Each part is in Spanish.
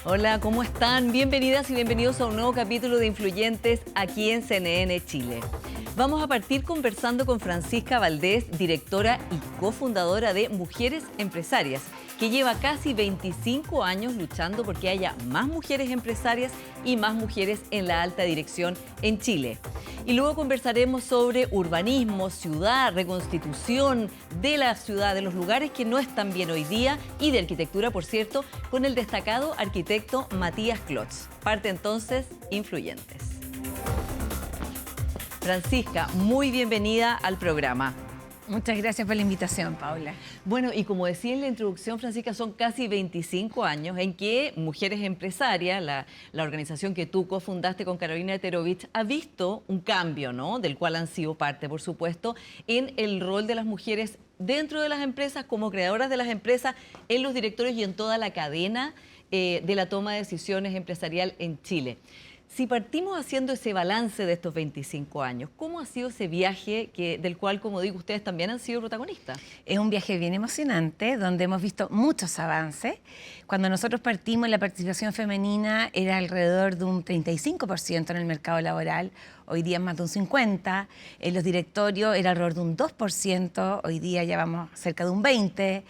Hola, ¿cómo están? Bienvenidas y bienvenidos a un nuevo capítulo de Influyentes aquí en CNN Chile. Vamos a partir conversando con Francisca Valdés, directora y cofundadora de Mujeres Empresarias, que lleva casi 25 años luchando porque haya más mujeres empresarias y más mujeres en la alta dirección en Chile. Y luego conversaremos sobre urbanismo, ciudad, reconstitución de la ciudad, de los lugares que no están bien hoy día y de arquitectura, por cierto, con el destacado arquitecto Matías Klotz. Parte entonces, Influyentes. Francisca, muy bienvenida al programa. Muchas gracias por la invitación, Paula. Bueno, y como decía en la introducción, Francisca, son casi 25 años en que Mujeres Empresarias, la organización que tú cofundaste con Carolina Terovich, ha visto un cambio, ¿no? Del cual han sido parte, por supuesto, en el rol de las mujeres dentro de las empresas, como creadoras de las empresas, en los directorios y en toda la cadena de la toma de decisiones empresarial en Chile. Si partimos haciendo ese balance de estos 25 años, ¿cómo ha sido ese viaje del cual, como digo, ustedes también han sido protagonistas? Es un viaje bien emocionante, donde hemos visto muchos avances. Cuando nosotros partimos, la participación femenina era alrededor de un 35% en el mercado laboral, hoy día es más de un 50%. En los directorios era alrededor de un 2%, hoy día ya vamos cerca de un 20%.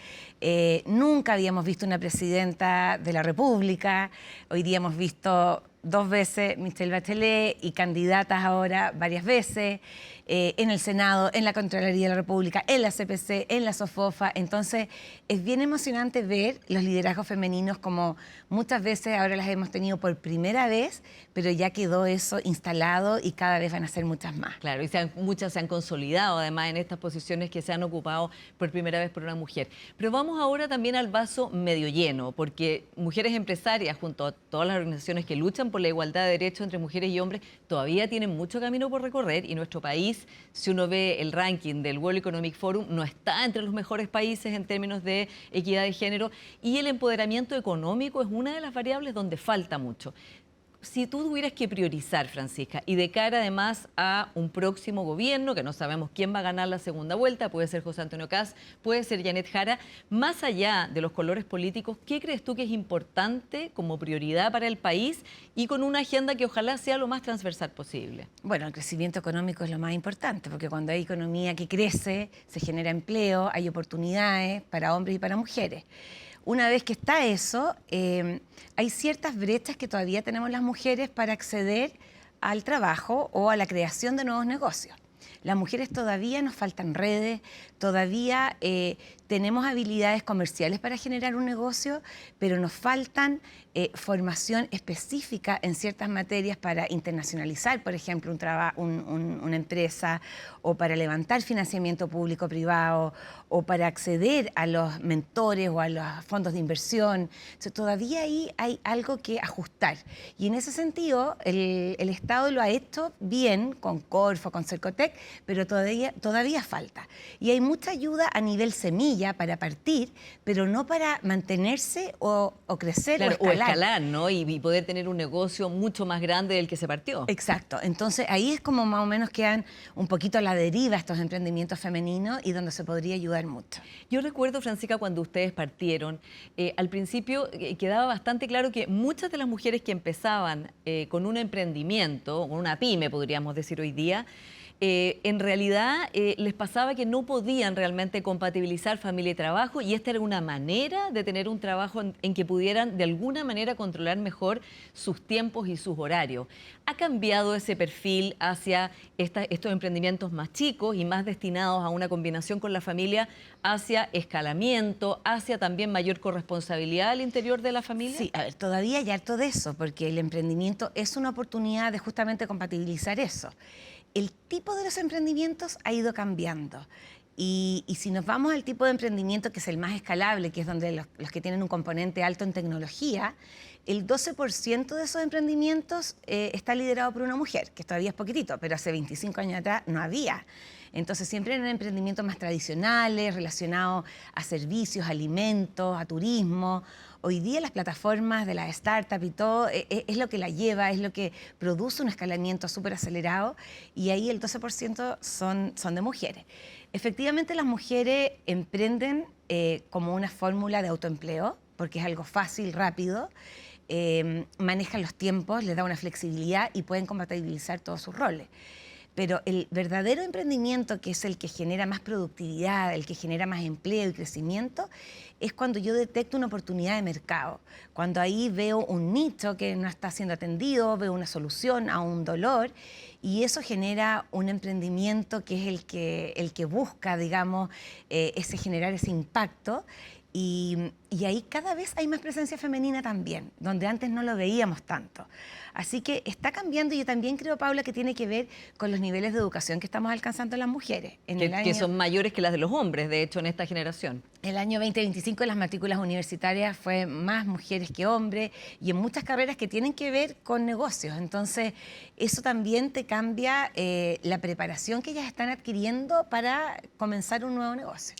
Nunca habíamos visto una presidenta de la República, hoy día hemos visto 2 veces Michelle Bachelet y candidatas ahora varias veces, en el Senado, en la Contraloría de la República, en la CPC, en la SOFOFA. Entonces, es bien emocionante ver los liderazgos femeninos como muchas veces ahora las hemos tenido por primera vez, pero ya quedó eso instalado y cada vez van a ser muchas más. Claro, y muchas se han consolidado además en estas posiciones que se han ocupado por primera vez por una mujer. Pero vamos ahora también al vaso medio lleno, porque Mujeres Empresarias, junto a todas las organizaciones que luchan por la igualdad de derechos entre mujeres y hombres, todavía tienen mucho camino por recorrer y nuestro país, si uno ve el ranking del World Economic Forum, no está entre los mejores países en términos de equidad de género y el empoderamiento económico es una de las variables donde falta mucho. Si tú tuvieras que priorizar, Francisca, y de cara además a un próximo gobierno, que no sabemos quién va a ganar la segunda vuelta, puede ser José Antonio Kast, puede ser Janet Jara, más allá de los colores políticos, ¿qué crees tú que es importante como prioridad para el país y con una agenda que ojalá sea lo más transversal posible? Bueno, el crecimiento económico es lo más importante, porque cuando hay economía que crece, se genera empleo, hay oportunidades para hombres y para mujeres. Una vez que está eso, hay ciertas brechas que todavía tenemos las mujeres para acceder al trabajo o a la creación de nuevos negocios. Las mujeres todavía nos faltan redes, todavía tenemos habilidades comerciales para generar un negocio, pero nos faltan formación específica en ciertas materias para internacionalizar, por ejemplo, una empresa, o para levantar financiamiento público-privado, o para acceder a los mentores o a los fondos de inversión. Entonces, todavía ahí hay algo que ajustar. Y en ese sentido, el Estado lo ha hecho bien con Corfo, con Cercotec, pero todavía falta. Y hay mucha ayuda a nivel semilla para partir, pero no para mantenerse o crecer, claro, o escalar. ¿No? Y poder tener un negocio mucho más grande del que se partió. Exacto. Entonces, ahí es como más o menos quedan un poquito a la deriva estos emprendimientos femeninos y donde se podría ayudar mucho. Yo recuerdo, Francisca, cuando ustedes partieron, al principio quedaba bastante claro que muchas de las mujeres que empezaban con un emprendimiento, una pyme, podríamos decir hoy día, en realidad les pasaba que no podían realmente compatibilizar familia y trabajo y esta era una manera de tener un trabajo en que pudieran de alguna manera controlar mejor sus tiempos y sus horarios. ¿Ha cambiado ese perfil hacia estos emprendimientos más chicos y más destinados a una combinación con la familia, hacia escalamiento, hacia también mayor corresponsabilidad al interior de la familia? Sí, a ver, todavía hay harto de eso, porque el emprendimiento es una oportunidad de justamente compatibilizar eso. El tipo de los emprendimientos ha ido cambiando. Y si nos vamos al tipo de emprendimiento que es el más escalable, que es donde los que tienen un componente alto en tecnología, el 12% de esos emprendimientos está liderado por una mujer, que todavía es poquitito, pero hace 25 años atrás no había. Entonces siempre eran emprendimientos más tradicionales, relacionados a servicios, alimentos, a turismo. Hoy día las plataformas de las startups y todo es lo que la lleva, es lo que produce un escalamiento súper acelerado, y ahí el 12% son de mujeres. Efectivamente, las mujeres emprenden como una fórmula de autoempleo, porque es algo fácil, rápido. manejan los tiempos, les da una flexibilidad y pueden compatibilizar todos sus roles. Pero el verdadero emprendimiento, que es el que genera más productividad, el que genera más empleo y crecimiento, es cuando yo detecto una oportunidad de mercado, cuando ahí veo un nicho que no está siendo atendido, veo una solución a un dolor, y eso genera un emprendimiento que es el que busca, digamos, generar ese impacto. Y ahí cada vez hay más presencia femenina también, donde antes no lo veíamos tanto. Así que está cambiando, y yo también creo, Paula, que tiene que ver con los niveles de educación que estamos alcanzando las mujeres. Que son mayores que las de los hombres, de hecho, en esta generación. El año 2025 en las matrículas universitarias fue más mujeres que hombres, y en muchas carreras que tienen que ver con negocios. Entonces, eso también te cambia la preparación que ellas están adquiriendo para comenzar un nuevo negocio.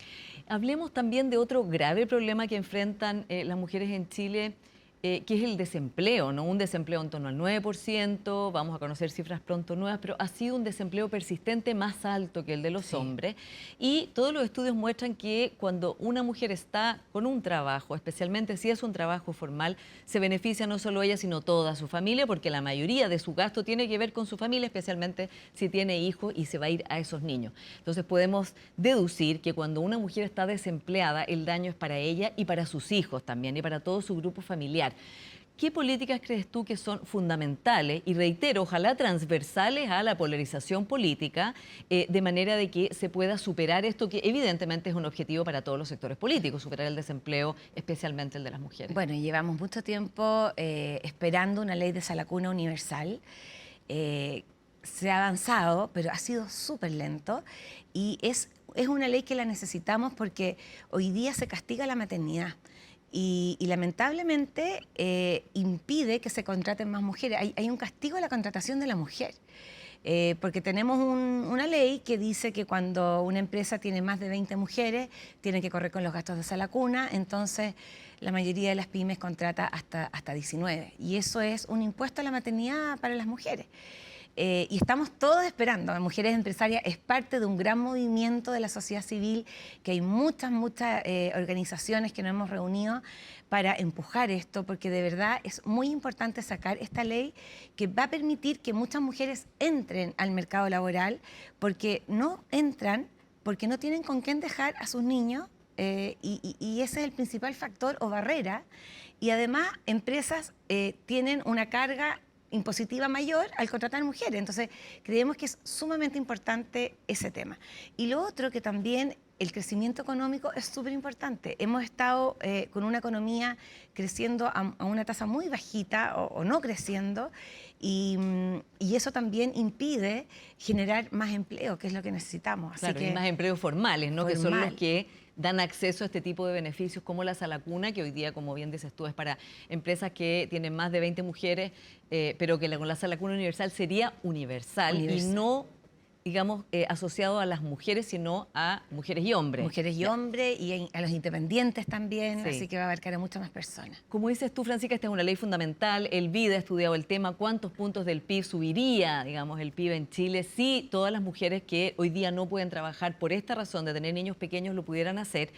Hablemos también de otro grave problema que enfrentan las mujeres en Chile, que es el desempleo, ¿no? Un desempleo en torno al 9%, vamos a conocer cifras pronto nuevas, pero ha sido un desempleo persistente más alto que el de los hombres. Y todos los estudios muestran que cuando una mujer está con un trabajo, especialmente si es un trabajo formal, se beneficia no solo ella, sino toda su familia, porque la mayoría de su gasto tiene que ver con su familia, especialmente si tiene hijos y se va a ir a esos niños. Entonces podemos deducir que cuando una mujer está desempleada, el daño es para ella y para sus hijos también, y para todo su grupo familiar. ¿Qué políticas crees tú que son fundamentales y, reitero, ojalá transversales a la polarización política, de manera de que se pueda superar esto, que evidentemente es un objetivo para todos los sectores políticos, superar el desempleo, especialmente el de las mujeres? Bueno, llevamos mucho tiempo esperando una ley de salacuna universal. Se ha avanzado, pero ha sido súper lento, y es una ley que la necesitamos porque hoy día se castiga la maternidad. Y lamentablemente impide que se contraten más mujeres. Hay un castigo a la contratación de la mujer, porque tenemos una ley que dice que cuando una empresa tiene más de 20 mujeres, tiene que correr con los gastos de salacuna. Entonces, la mayoría de las pymes contrata hasta 19. Y eso es un impuesto a la maternidad para las mujeres. Y estamos todos esperando. Mujeres Empresarias es parte de un gran movimiento de la sociedad civil, que hay muchas organizaciones que nos hemos reunido para empujar esto, porque de verdad es muy importante sacar esta ley que va a permitir que muchas mujeres entren al mercado laboral, porque no entran porque no tienen con quién dejar a sus niños, y ese es el principal factor o barrera. Y además, empresas tienen una carga impositiva mayor al contratar mujeres. Entonces, creemos que es sumamente importante ese tema. Y lo otro, que también el crecimiento económico es súper importante. Hemos estado con una economía creciendo a una tasa muy bajita o no creciendo, y eso también impide generar más empleo, que es lo que necesitamos. Así claro, que, y más empleos formales, ¿no? Que son los que dan acceso a este tipo de beneficios como la salacuna, que hoy día, como bien dices tú, es para empresas que tienen más de 20 mujeres, pero que con la salacuna universal sería universal. Y no, digamos, asociado a las mujeres, sino a mujeres y hombres. Mujeres y hombres, y a los independientes también, sí. Así que va a abarcar a muchas más personas. Como dices tú, Francisca, esta es una ley fundamental. El BID ha estudiado el tema. ¿Cuántos puntos del PIB subiría, digamos, el PIB en Chile si todas las mujeres que hoy día no pueden trabajar por esta razón de tener niños pequeños lo pudieran hacer?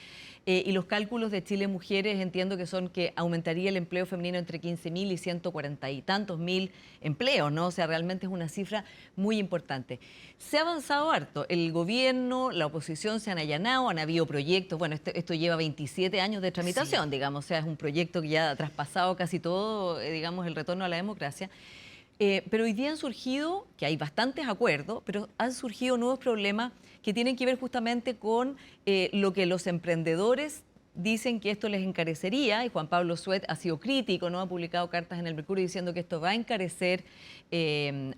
Y los cálculos de Chile Mujeres entiendo que son que aumentaría el empleo femenino entre 15.000 y 140 y tantos mil empleos, ¿no? O sea, realmente es una cifra muy importante. Se ha avanzado harto. El gobierno, la oposición se han allanado, han habido proyectos. Bueno, esto lleva 27 años de tramitación, sí, digamos. O sea, es un proyecto que ya ha traspasado casi todo, digamos, el retorno a la democracia. Pero hoy día han surgido, que hay bastantes acuerdos, pero han surgido nuevos problemas que tienen que ver justamente con lo que los emprendedores dicen que esto les encarecería, y Juan Pablo Suet ha sido crítico, ¿no? Ha publicado cartas en el Mercurio diciendo que esto va a encarecer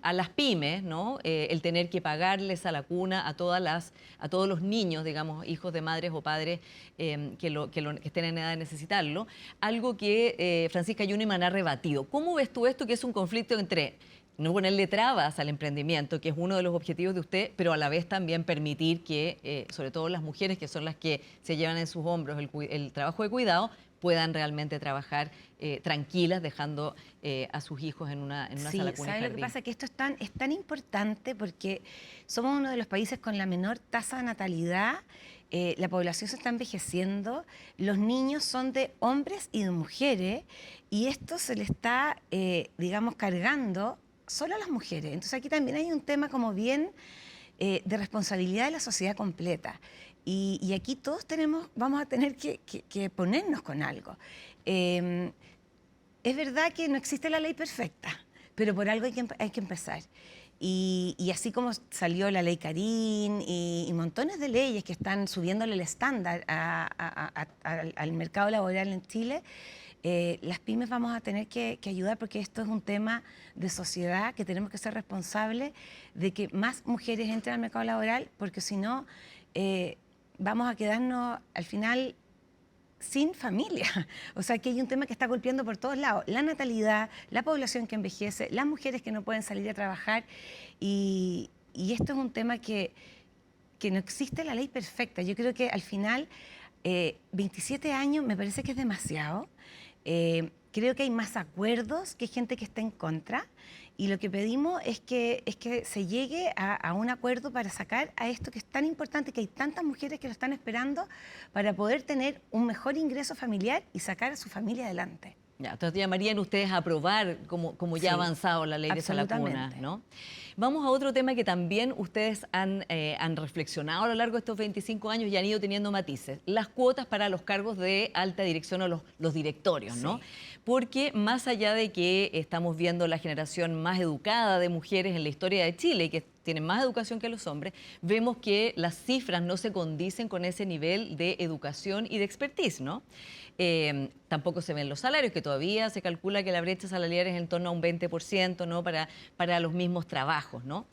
a las pymes, ¿no? El tener que pagarles a la cuna a todos los niños, digamos, hijos de madres o padres que estén en edad de necesitarlo. Algo que Francisca Yuniman ha rebatido. ¿Cómo ves tú esto, que es un conflicto entre no ponerle trabas al emprendimiento, que es uno de los objetivos de usted, pero a la vez también permitir que, sobre todo las mujeres, que son las que se llevan en sus hombros el trabajo de cuidado, puedan realmente trabajar tranquilas, dejando a sus hijos en una Sí, sala cuna y ¿sabes lo que jardín. pasa? Que esto es tan importante porque somos uno de los países con la menor tasa de natalidad, la población se está envejeciendo, los niños son de hombres y de mujeres, y esto se le está, digamos, cargando solo a las mujeres. Entonces aquí también hay un tema como bien de responsabilidad de la sociedad completa. Y aquí todos vamos a tener que ponernos con algo. Es verdad que no existe la ley perfecta, pero por algo hay que empezar. Y así como salió la ley Carín y montones de leyes que están subiéndole el estándar al mercado laboral en Chile, las pymes vamos a tener que ayudar porque esto es un tema de sociedad que tenemos que ser responsables de que más mujeres entren al mercado laboral, porque si no, vamos a quedarnos al final sin familia. O sea, que hay un tema que está golpeando por todos lados. La natalidad, la población que envejece, las mujeres que no pueden salir a trabajar. Y esto es un tema que no existe la ley perfecta. Yo creo que al final, 27 años me parece que es demasiado. Creo que hay más acuerdos que gente que está en contra. Y lo que pedimos es que se llegue a un acuerdo para sacar a esto que es tan importante, que hay tantas mujeres que lo están esperando para poder tener un mejor ingreso familiar y sacar a su familia adelante. Ya, entonces llamarían ustedes a aprobar como ya ha Sí, avanzado la ley de sala cuna, absolutamente. ¿no? Vamos a otro tema que también ustedes han reflexionado a lo largo de estos 25 años y han ido teniendo matices. Las cuotas para los cargos de alta dirección o los directorios, ¿no? Sí. Porque más allá de que estamos viendo la generación más educada de mujeres en la historia de Chile y que tienen más educación que los hombres, vemos que las cifras no se condicen con ese nivel de educación y de expertise, ¿no? Tampoco se ven los salarios, que todavía se calcula que la brecha salarial es en torno a un 20%, ¿no? Para los mismos trabajos, ¿no?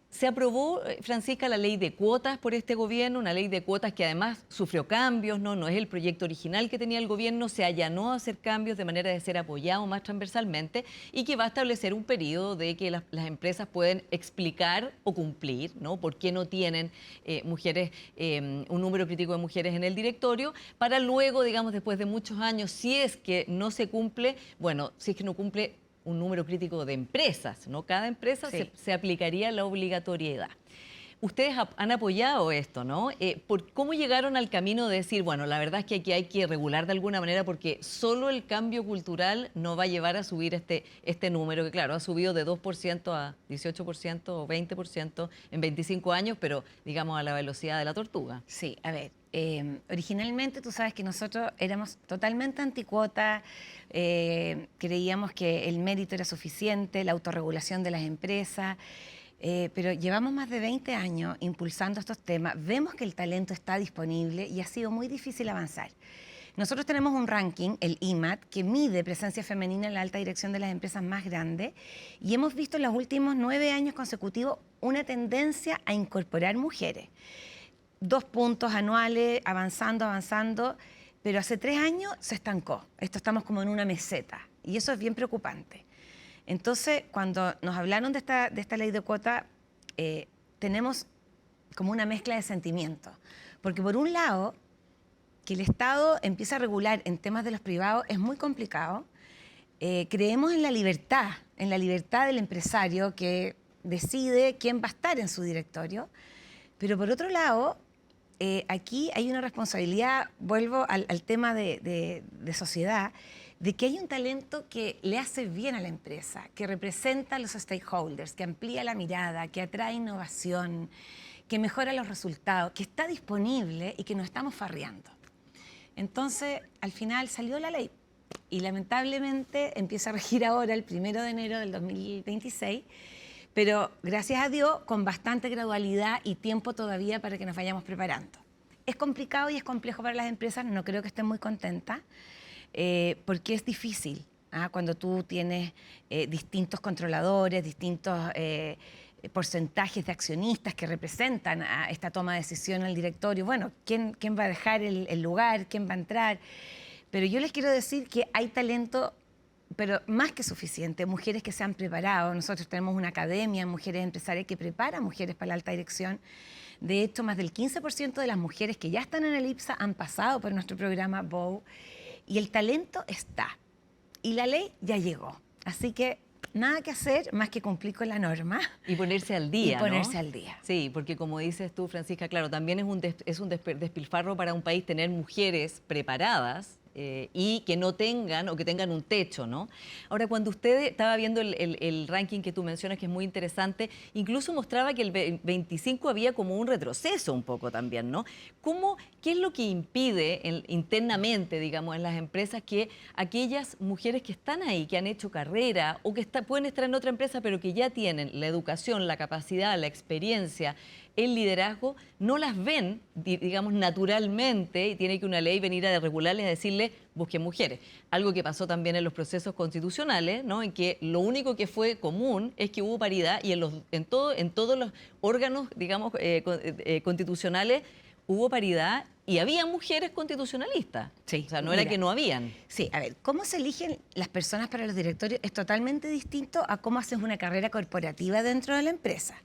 Se aprobó, Francisca, la ley de cuotas por este gobierno, una ley de cuotas que además sufrió cambios, no es el proyecto original que tenía el gobierno, se allanó a hacer cambios de manera de ser apoyado más transversalmente y que va a establecer un periodo de que las empresas pueden explicar o cumplir, ¿no? Por qué no tienen mujeres, un número crítico de mujeres en el directorio, para luego, digamos, después de muchos años, si es que no se cumple, bueno, si es que no cumple un número crítico de empresas, ¿no? Cada empresa Sí. se aplicaría la obligatoriedad. Ustedes han apoyado esto, ¿no? ¿Cómo llegaron al camino de decir, bueno, la verdad es que aquí hay que regular de alguna manera porque solo el cambio cultural no va a llevar a subir este número, que claro, ha subido de 2% a 18% o 20% en 25 años, pero digamos a la velocidad de la tortuga? Sí, a ver, originalmente tú sabes que nosotros éramos totalmente anticuota, creíamos que el mérito era suficiente, la autorregulación de las empresas, pero llevamos más de 20 años impulsando estos temas, vemos que el talento está disponible y ha sido muy difícil avanzar. Nosotros tenemos un ranking, el IMAT, que mide presencia femenina en la alta dirección de las empresas más grandes y hemos visto en los últimos 9 años consecutivos una tendencia a incorporar mujeres. 2 puntos anuales, avanzando, pero hace 3 años se estancó. Estamos como en una meseta y eso es bien preocupante. Entonces, cuando nos hablaron de esta ley de cuota, tenemos como una mezcla de sentimientos. Porque por un lado, que el Estado empiece a regular en temas de los privados es muy complicado. Creemos en la libertad del empresario que decide quién va a estar en su directorio. Pero por otro lado, aquí hay una responsabilidad, vuelvo al tema de sociedad, de que hay un talento que le hace bien a la empresa, que representa a los stakeholders, que amplía la mirada, que atrae innovación, que mejora los resultados, que está disponible y que nos estamos farreando. Entonces, al final salió la ley y lamentablemente empieza a regir ahora el 1 de enero del 2026, pero gracias a Dios con bastante gradualidad y tiempo todavía para que nos vayamos preparando. Es complicado y es complejo para las empresas, no creo que estén muy contentas, porque es difícil, ¿ah? Cuando tú tienes distintos controladores, distintos porcentajes de accionistas que representan a esta toma de decisión al directorio. Bueno, ¿quién va a dejar el lugar? ¿Quién va a entrar? Pero yo les quiero decir que hay talento, pero más que suficiente, mujeres que se han preparado. Nosotros tenemos una academia, mujeres empresarias, que prepara mujeres para la alta dirección. De hecho, más del 15% de las mujeres que ya están en el IPSA han pasado por nuestro programa BOW. Y el talento está. Y la ley ya llegó. Así que nada que hacer más que cumplir con la norma. Y ponerse al día, Y ponerse ¿no? al día. Sí, porque como dices tú, Francisca, claro, también es un despilfarro para un país tener mujeres preparadas y que no tengan o que tengan un techo, ¿no? Ahora, cuando usted estaba viendo el ranking que tú mencionas, que es muy interesante, incluso mostraba que el 25 había como un retroceso un poco también, ¿no? ¿Qué es lo que impide internamente, digamos, en las empresas que aquellas mujeres que están ahí, que han hecho carrera o que pueden estar en otra empresa, pero que ya tienen la educación, la capacidad, la experiencia, el liderazgo, no las ven, digamos, naturalmente, y tiene que una ley venir a regularles y a decirle, busquen mujeres? Algo que pasó también en los procesos constitucionales, ¿no? En que lo único que fue común es que hubo paridad y en todos los órganos, digamos, constitucionales hubo paridad y había mujeres constitucionalistas. Sí, O sea, no mira, era que no habían. Sí, a ver, cómo se eligen las personas para los directorios es totalmente distinto a cómo haces una carrera corporativa dentro de la empresa.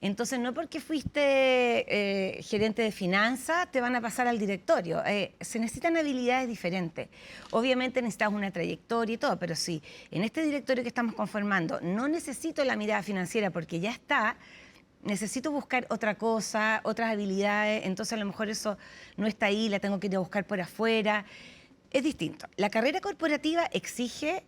Entonces, no porque fuiste gerente de finanzas te van a pasar al directorio. Se necesitan habilidades diferentes. Obviamente necesitas una trayectoria y todo, pero si en este directorio que estamos conformando no necesito la mirada financiera porque ya está, necesito buscar otra cosa, otras habilidades, entonces a lo mejor eso no está ahí, la tengo que ir a buscar por afuera. Es distinto. La carrera corporativa exige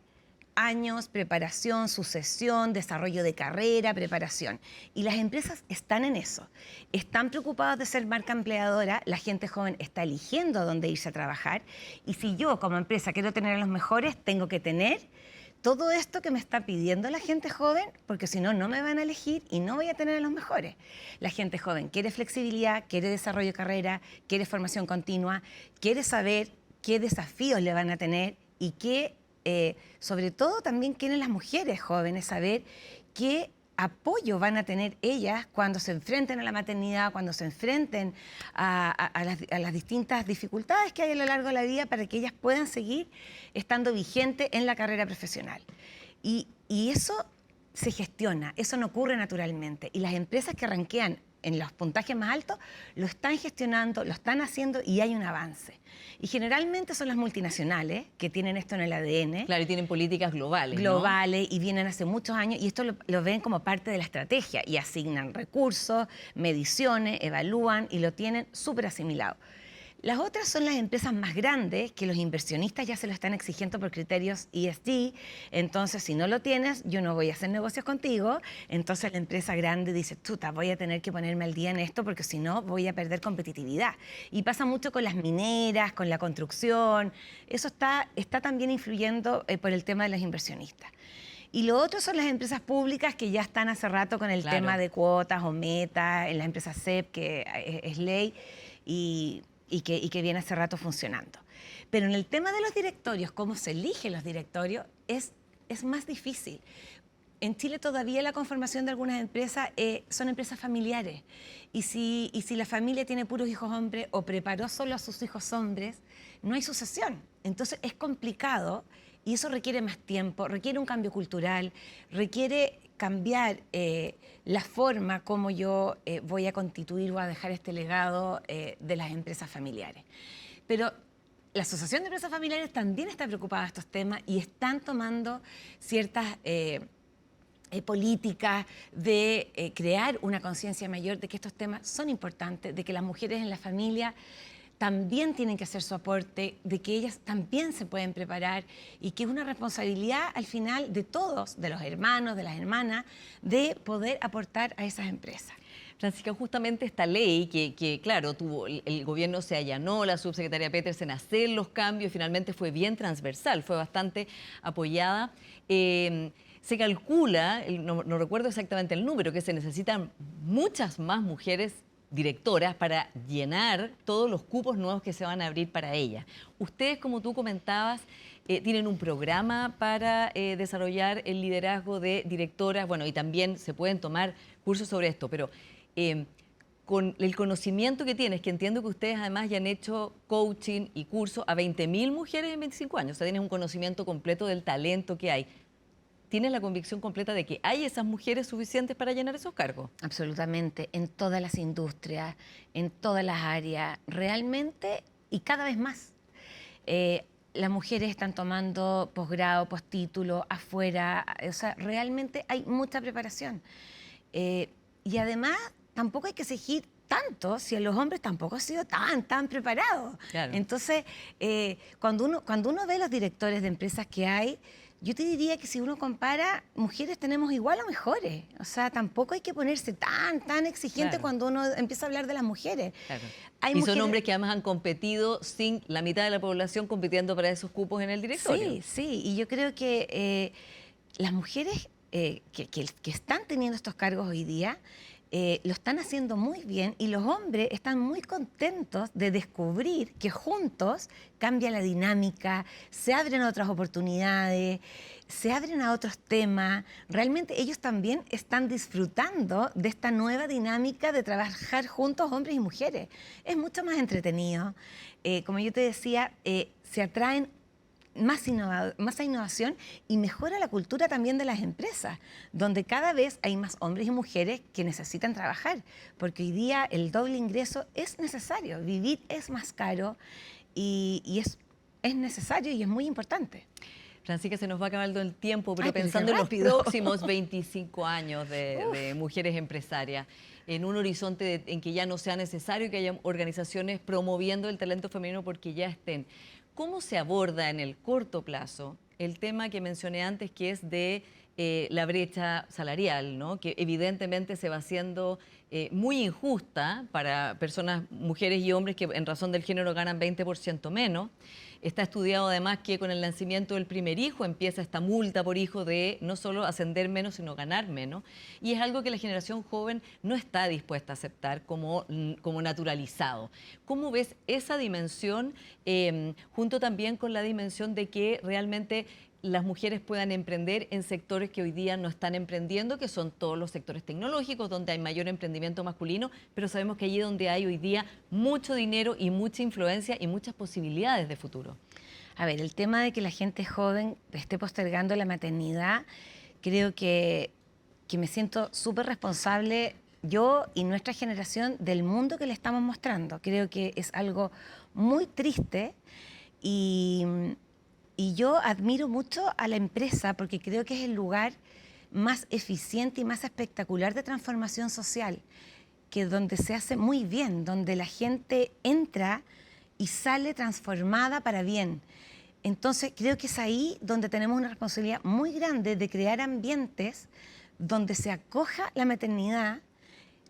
años, preparación, sucesión, desarrollo de carrera, preparación. Y las empresas están en eso. Están preocupadas de ser marca empleadora, la gente joven está eligiendo dónde irse a trabajar. Y si yo como empresa quiero tener a los mejores, tengo que tener todo esto que me está pidiendo la gente joven, porque si no, no me van a elegir y no voy a tener a los mejores. La gente joven quiere flexibilidad, quiere desarrollo de carrera, quiere formación continua, quiere saber qué desafíos le van a tener y qué, sobre todo también quieren las mujeres jóvenes saber qué apoyo van a tener ellas cuando se enfrenten a la maternidad, cuando se enfrenten a las distintas dificultades que hay a lo largo de la vida para que ellas puedan seguir estando vigentes en la carrera profesional. Y eso se gestiona, eso no ocurre naturalmente. Y las empresas que ranquean en los puntajes más altos lo están gestionando, lo están haciendo y hay un avance. Y generalmente son las multinacionales que tienen esto en el ADN. Claro, y tienen políticas globales, ¿no? Globales, y vienen hace muchos años, y esto lo ven como parte de la estrategia, y asignan recursos, mediciones, evalúan, y lo tienen súper asimilado. Las otras son las empresas más grandes, que los inversionistas ya se lo están exigiendo por criterios ESG. Entonces, si no lo tienes, yo no voy a hacer negocios contigo. Entonces, la empresa grande dice, chuta, voy a tener que ponerme al día en esto porque si no, voy a perder competitividad. Y pasa mucho con las mineras, con la construcción. Eso está también influyendo por el tema de los inversionistas. Y lo otro son las empresas públicas que ya están hace rato con el tema de cuotas o metas, en las empresas CEP, que es ley, y que viene hace rato funcionando. Pero en el tema de los directorios, cómo se eligen los directorios, es más difícil. En Chile todavía la conformación de algunas empresas son empresas familiares. Y si la familia tiene puros hijos hombres o preparó solo a sus hijos hombres, no hay sucesión. Entonces es complicado y eso requiere más tiempo, requiere un cambio cultural, requiere cambiar la forma como yo voy a constituir o a dejar este legado de las empresas familiares. Pero la Asociación de Empresas Familiares también está preocupada de estos temas y están tomando ciertas políticas de crear una conciencia mayor de que estos temas son importantes, de que las mujeres en la familia también tienen que hacer su aporte, de que ellas también se pueden preparar y que es una responsabilidad al final de todos, de los hermanos, de las hermanas, de poder aportar a esas empresas. Francisca, justamente esta ley que claro, el gobierno se allanó, la subsecretaria Petersen a hacer los cambios, finalmente fue bien transversal, fue bastante apoyada. Se calcula, no recuerdo exactamente el número, que se necesitan muchas más mujeres directoras para llenar todos los cupos nuevos que se van a abrir para ellas. Ustedes, como tú comentabas, tienen un programa para desarrollar el liderazgo de directoras, bueno, y también se pueden tomar cursos sobre esto, pero con el conocimiento que tienes, que entiendo que ustedes además ya han hecho coaching y cursos a 20.000 mujeres en 25 años, o sea, tienes un conocimiento completo del talento que hay. ¿tienes la convicción completa de que hay esas mujeres suficientes para llenar esos cargos? Absolutamente, en todas las industrias, en todas las áreas, realmente y cada vez más. Las mujeres están tomando posgrado, postítulo, afuera, o sea, realmente hay mucha preparación. Y además, tampoco hay que exigir tanto si los hombres tampoco han sido tan preparados. Claro. Entonces, cuando uno ve los directores de empresas que hay, yo te diría que si uno compara, mujeres tenemos igual o mejores. O sea, tampoco hay que ponerse tan exigente Claro. cuando uno empieza a hablar de las mujeres. Claro. Hay Y son mujeres- hombres que además han competido sin la mitad de la población compitiendo para esos cupos en el directorio. Sí, y yo creo que las mujeres que están teniendo estos cargos hoy día lo están haciendo muy bien y los hombres están muy contentos de descubrir que juntos cambia la dinámica, se abren otras oportunidades, se abren a otros temas. Realmente ellos también están disfrutando de esta nueva dinámica de trabajar juntos hombres y mujeres. Es mucho más entretenido. Como yo te decía, se atraen más innovación y mejora la cultura también de las empresas, donde cada vez hay más hombres y mujeres que necesitan trabajar, porque hoy día el doble ingreso es necesario, vivir es más caro y es necesario y es muy importante. Francisca, se nos va acabando el tiempo, pero Ay, pero qué pensando en los rápido. próximos 25 años de mujeres empresarias, en un horizonte en que ya no sea necesario que haya organizaciones promoviendo el talento femenino porque ya estén, ¿cómo se aborda en el corto plazo el tema que mencioné antes, que es de la brecha salarial, ¿no? Que evidentemente se va haciendo muy injusta para personas, mujeres y hombres que en razón del género ganan 20% menos? Está estudiado además que con el nacimiento del primer hijo empieza esta multa por hijo de no solo ascender menos, sino ganar menos. Y es algo que la generación joven no está dispuesta a aceptar como naturalizado. ¿Cómo ves esa dimensión junto también con la dimensión de que realmente las mujeres puedan emprender en sectores que hoy día no están emprendiendo, que son todos los sectores tecnológicos, donde hay mayor emprendimiento masculino, pero sabemos que allí donde hay hoy día mucho dinero y mucha influencia y muchas posibilidades de futuro? A ver, el tema de que la gente joven esté postergando la maternidad, creo que me siento súper responsable yo y nuestra generación del mundo que le estamos mostrando. Creo que es algo muy triste y yo admiro mucho a la empresa porque creo que es el lugar más eficiente y más espectacular de transformación social, que donde se hace muy bien, donde la gente entra y sale transformada para bien. Entonces creo que es ahí donde tenemos una responsabilidad muy grande de crear ambientes donde se acoja la maternidad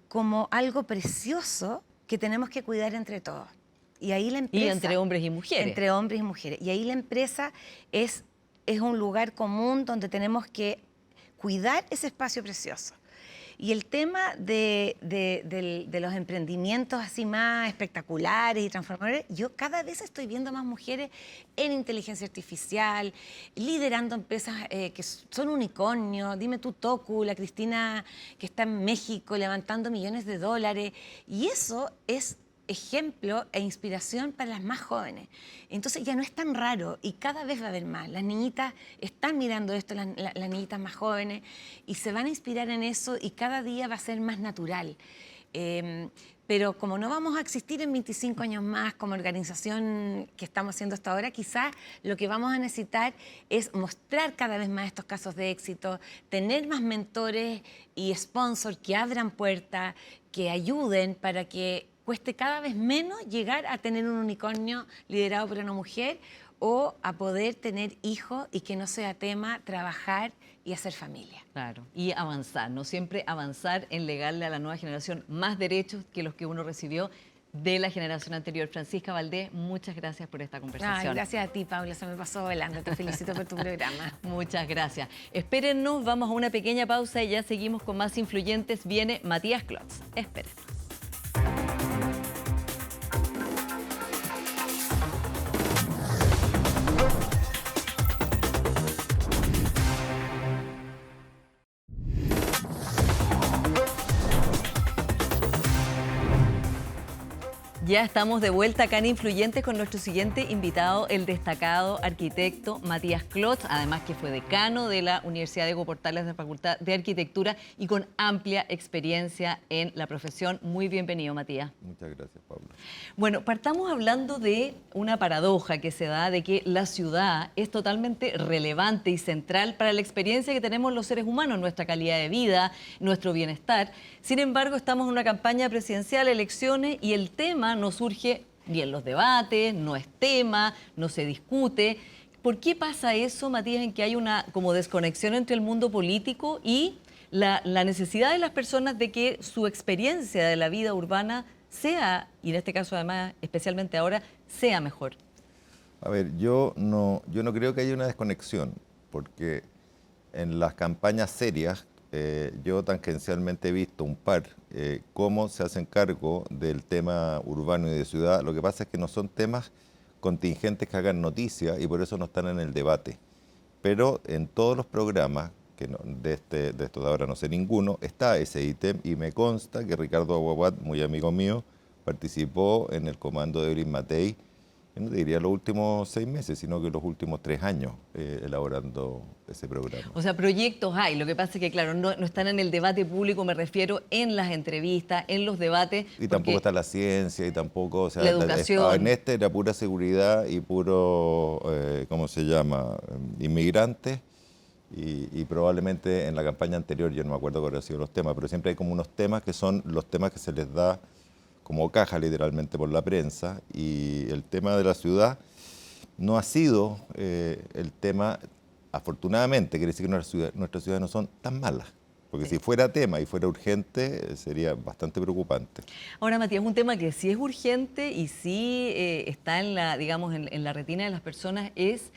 como algo precioso que tenemos que cuidar entre todos. Y ahí la empresa, Y entre hombres y mujeres. Entre hombres y mujeres. Y ahí la empresa es un lugar común donde tenemos que cuidar ese espacio precioso. Y el tema de los emprendimientos así más espectaculares y transformadores, yo cada vez estoy viendo más mujeres en inteligencia artificial, liderando empresas que son unicornios. Dime tú, Toku, la Cristina que está en México levantando millones de dólares. Y eso es ejemplo e inspiración para las más jóvenes. Entonces ya no es tan raro y cada vez va a haber más. Las niñitas están mirando esto, las niñitas más jóvenes, y se van a inspirar en eso y cada día va a ser más natural. Pero como no vamos a existir en 25 años más como organización que estamos haciendo hasta ahora, quizás lo que vamos a necesitar es mostrar cada vez más estos casos de éxito, tener más mentores y sponsors que abran puertas, que ayuden para que cueste cada vez menos llegar a tener un unicornio liderado por una mujer o a poder tener hijos y que no sea tema trabajar y hacer familia. Claro, y avanzar, no siempre avanzar en legarle a la nueva generación más derechos que los que uno recibió de la generación anterior. Francisca Valdés, muchas gracias por esta conversación. Ay, gracias a ti, Paula, se me pasó volando. Te felicito por tu programa. Muchas gracias. Espérennos, vamos a una pequeña pausa y ya seguimos con más influyentes. Viene Matías Klotz. Espérennos. Ya estamos de vuelta acá en Influyentes con nuestro siguiente invitado, el destacado arquitecto Matías Klotz, además que fue decano de la Universidad de Diego Portales de la Facultad de Arquitectura y con amplia experiencia en la profesión. Muy bienvenido, Matías. Muchas gracias, Pablo. Bueno, partamos hablando de una paradoja que se da de que la ciudad es totalmente relevante y central para la experiencia que tenemos los seres humanos, nuestra calidad de vida, nuestro bienestar. Sin embargo, estamos en una campaña presidencial, elecciones, y el tema no surge ni en los debates, no es tema, no se discute. ¿Por qué pasa eso, Matías, en que hay una como desconexión entre el mundo político y la necesidad de las personas de que su experiencia de la vida urbana sea, y en este caso además, especialmente ahora, sea mejor? A ver, yo no creo que haya una desconexión, porque en las campañas serias yo tangencialmente he visto un par cómo se hacen cargo del tema urbano y de ciudad. Lo que pasa es que no son temas contingentes que hagan noticia y por eso no están en el debate. Pero en todos los programas, que de estos de ahora no sé ninguno, está ese ítem y me consta que Ricardo Aguaguat, muy amigo mío, participó en el comando de Evelyn Matei, no te diría los últimos 6 meses, sino que los últimos 3 años elaborando ese programa. O sea, proyectos hay, lo que pasa es que, claro, no están en el debate público, me refiero en las entrevistas, en los debates. Y tampoco está la ciencia, y tampoco, o sea, la educación. En este era pura seguridad y puro, ¿cómo se llama?, inmigrantes. Y probablemente en la campaña anterior, yo no me acuerdo cuáles han sido los temas, pero siempre hay como unos temas que son los temas que se les da como caja literalmente por la prensa, y el tema de la ciudad no ha sido el tema, afortunadamente, quiere decir que nuestras ciudades no son tan malas, porque si fuera tema y fuera urgente sería bastante preocupante. Ahora, Matías, un tema que sí es urgente y sí está en la, digamos, en la retina de las personas es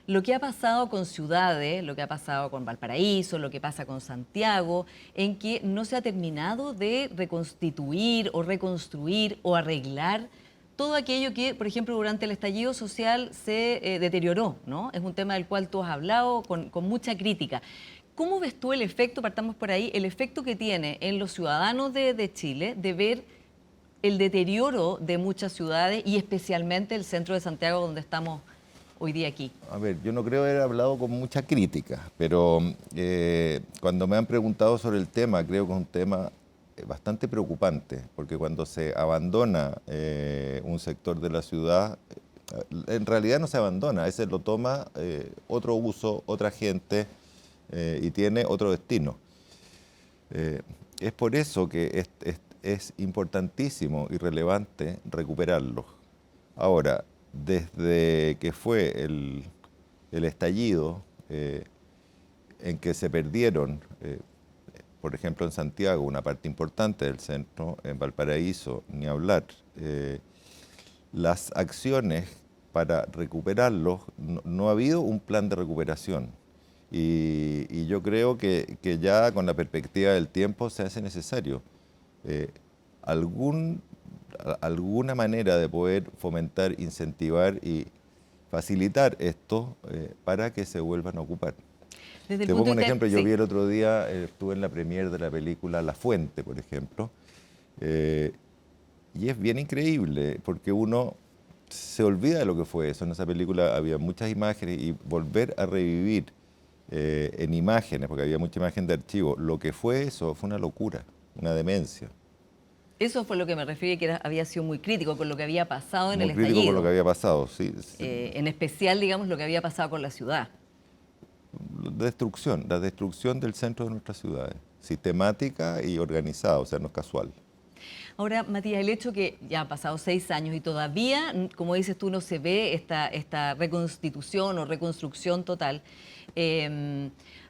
lo que ha pasado con ciudades, lo que ha pasado con Valparaíso, lo que pasa con Santiago, en que no se ha terminado de reconstituir o reconstruir o arreglar todo aquello que, por ejemplo, durante el estallido social se deterioró, ¿no? Es un tema del cual tú has hablado con mucha crítica. ¿Cómo ves tú el efecto, partamos por ahí, el efecto que tiene en los ciudadanos de Chile de ver el deterioro de muchas ciudades y especialmente el centro de Santiago donde estamos hoy día aquí? A ver, yo no creo haber hablado con mucha crítica, pero cuando me han preguntado sobre el tema, creo que es un tema bastante preocupante, porque cuando se abandona un sector de la ciudad, en realidad no se abandona, ese lo toma otro uso, otra gente, y tiene otro destino. Es por eso que es importantísimo y relevante recuperarlos. Ahora, desde que fue el estallido, en que se perdieron, por ejemplo en Santiago, una parte importante del centro, en Valparaíso, ni hablar, las acciones para recuperarlos, no ha habido un plan de recuperación. Y yo creo que ya con la perspectiva del tiempo se hace necesario alguna manera de poder fomentar, incentivar y facilitar esto para que se vuelvan a ocupar. Te pongo un ejemplo, yo vi el otro día, estuve en la premier de la película La Fuente, por ejemplo, y es bien increíble porque uno se olvida de lo que fue eso. En esa película había muchas imágenes y volver a revivir en imágenes, porque había mucha imagen de archivo, lo que fue eso fue una locura, una demencia. Eso fue lo que me refiero, que había sido muy crítico con lo que había pasado en el estallido. Muy crítico con lo que había pasado, sí. En especial, digamos, lo que había pasado con la ciudad. La destrucción del centro de nuestras ciudades, sistemática y organizada, o sea, no es casual. Ahora, Matías, el hecho que ya han pasado 6 años y todavía, como dices tú, no se ve esta reconstitución o reconstrucción total,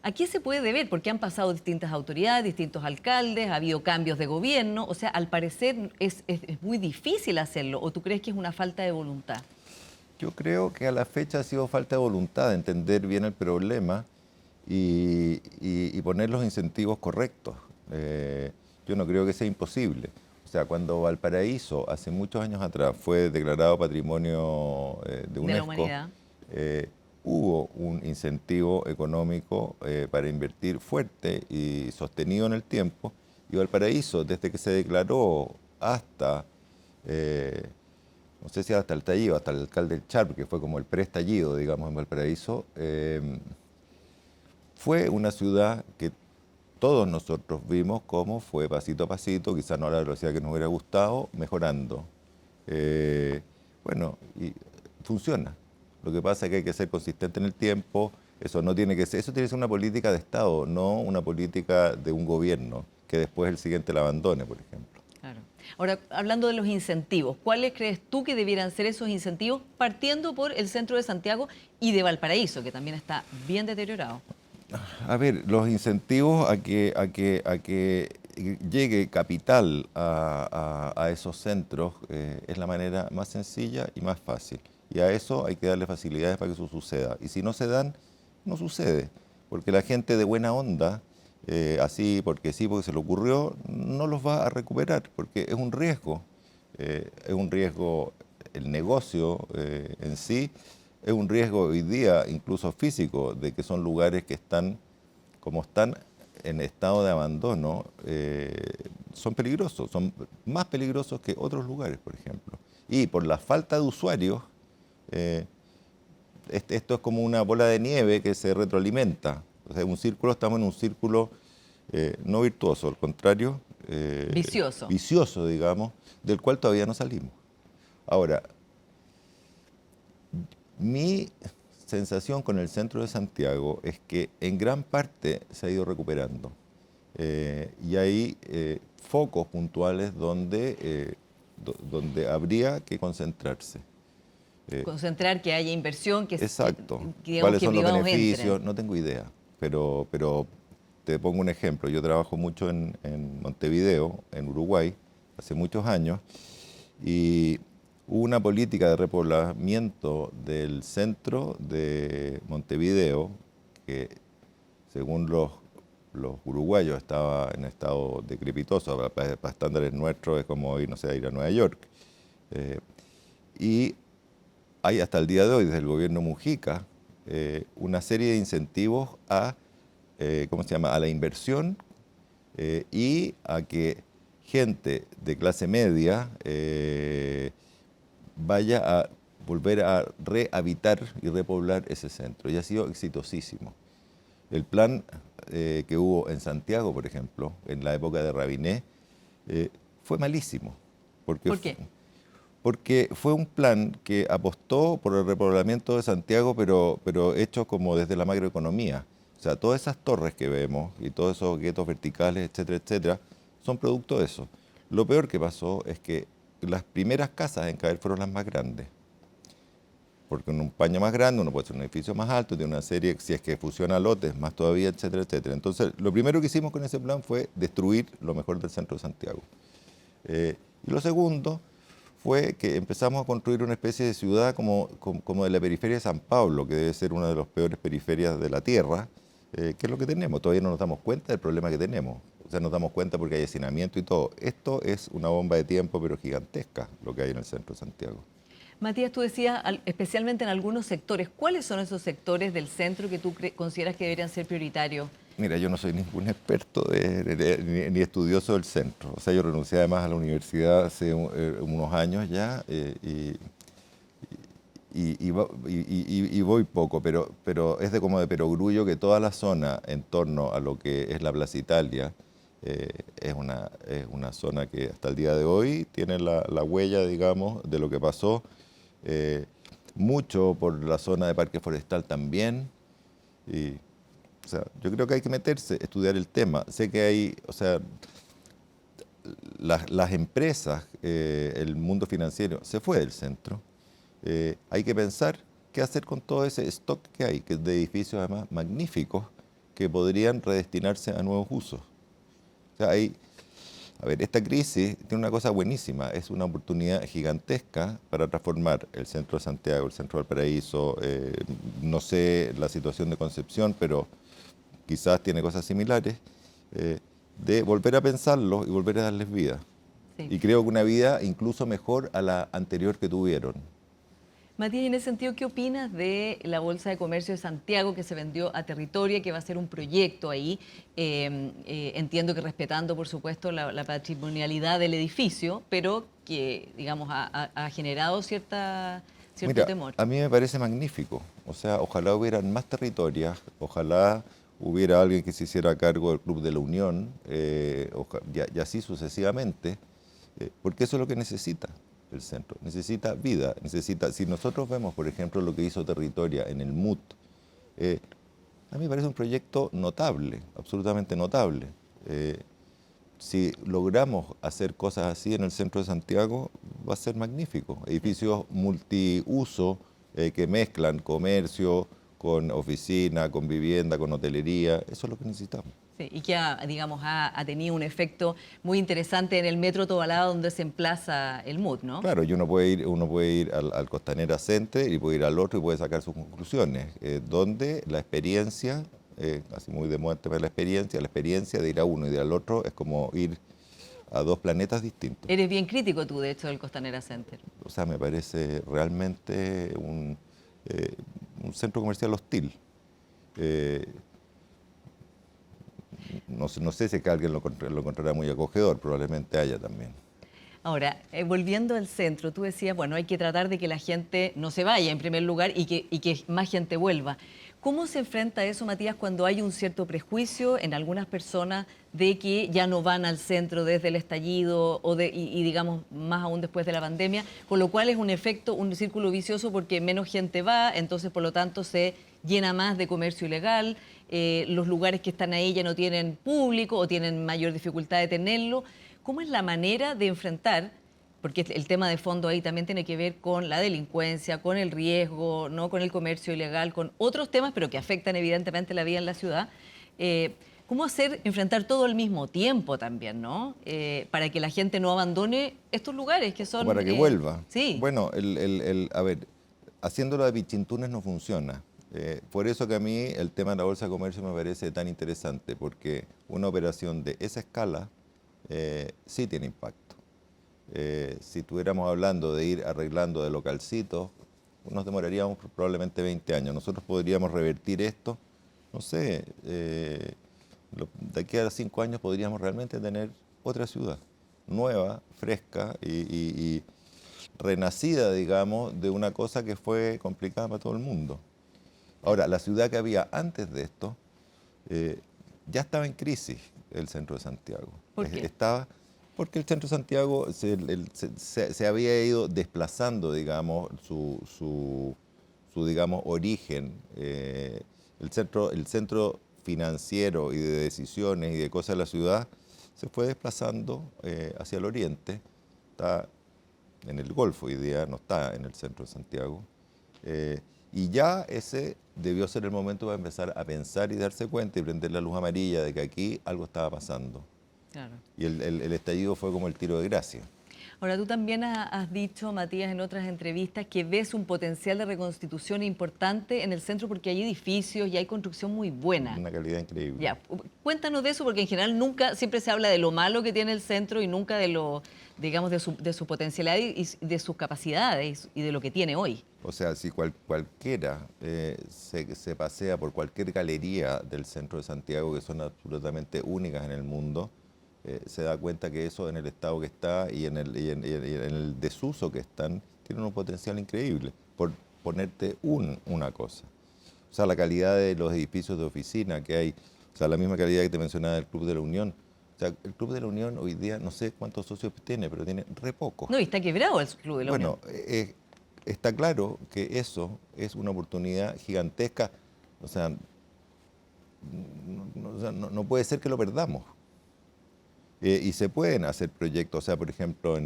¿a qué se puede deber? Porque han pasado distintas autoridades, distintos alcaldes, ha habido cambios de gobierno, o sea, al parecer es muy difícil hacerlo, ¿o tú crees que es una falta de voluntad? Yo creo que a la fecha ha sido falta de voluntad de entender bien el problema y poner los incentivos correctos. Yo no creo que sea imposible. O sea, cuando Valparaíso, hace muchos años atrás, fue declarado Patrimonio de UNESCO, de la humanidad, hubo un incentivo económico para invertir fuerte y sostenido en el tiempo, y Valparaíso, desde que se declaró hasta no sé si hasta el estallido, hasta el alcalde del Char, que fue como el preestallido, digamos, en Valparaíso, fue una ciudad que todos nosotros vimos cómo fue pasito a pasito, quizás no a la velocidad que nos hubiera gustado, mejorando. Bueno, y funciona. Lo que pasa es que hay que ser consistente en el tiempo. Eso tiene que ser una política de Estado, no una política de un gobierno, que después el siguiente la abandone, por ejemplo. Claro. Ahora, hablando de los incentivos, ¿cuáles crees tú que debieran ser esos incentivos partiendo por el centro de Santiago y de Valparaíso, que también está bien deteriorado? A ver, los incentivos a que llegue capital a esos centros es la manera más sencilla y más fácil. Y a eso hay que darle facilidades para que eso suceda. Y si no se dan, no sucede. Porque la gente de buena onda, así porque sí, porque se le ocurrió, no los va a recuperar, porque es un riesgo. Es un riesgo el negocio en sí. Es un riesgo hoy día, incluso físico, de que son lugares que están, como están en estado de abandono, son peligrosos, son más peligrosos que otros lugares, por ejemplo. Y por la falta de usuarios, esto es como una bola de nieve que se retroalimenta. O sea, estamos en un círculo no virtuoso, al contrario, vicioso, digamos, del cual todavía no salimos. Ahora, mi sensación con el centro de Santiago es que en gran parte se ha ido recuperando y hay focos puntuales donde habría que concentrarse. Concentrar que haya inversión, que exacto. Que, ¿Cuáles que son los beneficios? Entren. No tengo idea, pero te pongo un ejemplo. Yo trabajo mucho en Montevideo, en Uruguay, hace muchos años, y hubo una política de repoblamiento del centro de Montevideo que, según los uruguayos, estaba en estado decrepitoso. Para estándares nuestros es como ir, no sé, ir a Nueva York. Y hay hasta el día de hoy, desde el gobierno Mujica, una serie de incentivos a la inversión y a que gente de clase media vaya a volver a rehabitar y repoblar ese centro. Y ha sido exitosísimo. El plan que hubo en Santiago, por ejemplo, en la época de Rabiné, fue malísimo. ¿Por qué? Porque fue un plan que apostó por el repoblamiento de Santiago, pero hecho como desde la macroeconomía. O sea, todas esas torres que vemos y todos esos guetos verticales, etcétera, etcétera, son producto de eso. Lo peor que pasó es que las primeras casas en caer fueron las más grandes. Porque en un paño más grande uno puede hacer un edificio más alto, tiene una serie, si es que fusiona lotes, más todavía, etcétera, etcétera. Entonces, lo primero que hicimos con ese plan fue destruir lo mejor del centro de Santiago. Y lo segundo fue que empezamos a construir una especie de ciudad como de la periferia de San Pablo, que debe ser una de las peores periferias de la Tierra, que es lo que tenemos. Todavía no nos damos cuenta del problema que tenemos. O sea, nos damos cuenta porque hay hacinamiento y todo. Esto es una bomba de tiempo, pero gigantesca, lo que hay en el centro de Santiago. Matías, tú decías, especialmente en algunos sectores, ¿cuáles son esos sectores del centro que tú consideras que deberían ser prioritarios? Mira, yo no soy ningún experto ni estudioso del centro. O sea, yo renuncié además a la universidad hace unos años ya y voy poco, pero es como de perogrullo que toda la zona en torno a lo que es la Plaza Italia es una zona que hasta el día de hoy tiene la huella, digamos, de lo que pasó. Mucho por la zona de Parque Forestal también. O sea, yo creo que hay que meterse, estudiar el tema. Sé que hay, o sea, las empresas, el mundo financiero se fue del centro. Hay que pensar qué hacer con todo ese stock que hay, que es de edificios además magníficos, que podrían redestinarse a nuevos usos. O sea, esta crisis tiene una cosa buenísima, es una oportunidad gigantesca para transformar el centro de Santiago, el centro de Valparaíso, no sé la situación de Concepción, pero quizás tiene cosas similares, de volver a pensarlo y volver a darles vida. Sí. Y creo que una vida incluso mejor a la anterior que tuvieron. Matías, en ese sentido, ¿qué opinas de la Bolsa de Comercio de Santiago que se vendió a Territoria, que va a ser un proyecto ahí? Entiendo que respetando, por supuesto, la patrimonialidad del edificio, pero que digamos, ha generado cierto Mira, temor. a mí me parece magnífico. O sea, ojalá hubieran más territorios, ojalá hubiera alguien que se hiciera cargo del Club de la Unión, y así sucesivamente, porque eso es lo que necesita el centro. Necesita vida, si nosotros vemos, por ejemplo, lo que hizo Territoria en el MUT, a mí me parece un proyecto notable, absolutamente notable. Si logramos hacer cosas así en el centro de Santiago, va a ser magnífico. Edificios multiuso que mezclan comercio con oficina, con vivienda, con hotelería, eso es lo que necesitamos. Sí, y que digamos, ha tenido un efecto muy interesante en el Metro Tobalaba, donde se emplaza el MUT, ¿no? Claro, y uno puede ir al Costanera Center y puede ir al otro y puede sacar sus conclusiones, donde la experiencia, así muy de moda el tema de la experiencia de ir a uno y de ir al otro es como ir a dos planetas distintos. Eres bien crítico tú, de hecho, del Costanera Center. O sea, me parece realmente un centro comercial hostil. No sé si es que alguien lo encontrará muy acogedor, probablemente haya también. Ahora, volviendo al centro, tú decías, bueno, hay que tratar de que la gente no se vaya en primer lugar y que más gente vuelva. ¿Cómo se enfrenta eso, Matías, cuando hay un cierto prejuicio en algunas personas de que ya no van al centro desde el estallido y digamos, más aún después de la pandemia, con lo cual es un efecto, un círculo vicioso porque menos gente va, entonces por lo tanto se llena más de comercio ilegal, los lugares que están ahí ya no tienen público o tienen mayor dificultad de tenerlo? ¿Cómo es la manera de enfrentar? Porque el tema de fondo ahí también tiene que ver con la delincuencia, con el riesgo, ¿no? Con el comercio ilegal, con otros temas, pero que afectan evidentemente la vida en la ciudad. ¿Cómo enfrentar todo al mismo tiempo también, ¿no? Para que la gente no abandone estos lugares que son... O para que vuelva. Sí. Bueno, a ver, haciéndolo de Pichintunes no funciona. Por eso que a mí el tema de la Bolsa de Comercio me parece tan interesante, porque una operación de esa escala sí tiene impacto. Si estuviéramos hablando de ir arreglando de localcitos, nos demoraríamos probablemente 20 años. Nosotros podríamos revertir esto, no sé, de aquí a 5 años podríamos realmente tener otra ciudad, nueva, fresca y renacida, digamos, de una cosa que fue complicada para todo el mundo. Ahora, la ciudad que había antes de esto ya estaba en crisis, el centro de Santiago. ¿Por qué? Porque el centro de Santiago se había ido desplazando, digamos, su digamos, origen. El centro financiero y de decisiones y de cosas de la ciudad se fue desplazando hacia el oriente. Está en el Golfo hoy día, no está en el centro de Santiago. Y ya ese debió ser el momento para empezar a pensar y darse cuenta y prender la luz amarilla de que aquí algo estaba pasando. Claro. Y el estallido fue como el tiro de gracia. Ahora, tú también has dicho, Matías, en otras entrevistas que ves un potencial de reconstitución importante en el centro porque hay edificios y hay construcción muy buena. Una calidad increíble. Ya, cuéntanos de eso porque en general siempre se habla de lo malo que tiene el centro y nunca de lo, digamos, de su potencialidad y de sus capacidades y de lo que tiene hoy. O sea, si cualquiera se pasea por cualquier galería del centro de Santiago, que son absolutamente únicas en el mundo, se da cuenta que eso en el estado que está y en el desuso que están, tiene un potencial increíble, por ponerte una cosa. O sea, la calidad de los edificios de oficina que hay, o sea, la misma calidad que te mencionaba del Club de la Unión. O sea, el Club de la Unión hoy día no sé cuántos socios tiene, pero tiene re pocos. No, y está quebrado el Club de la Unión. Bueno, está claro que eso es una oportunidad gigantesca. O sea, no puede ser que lo perdamos. Y se pueden hacer proyectos, o sea, por ejemplo,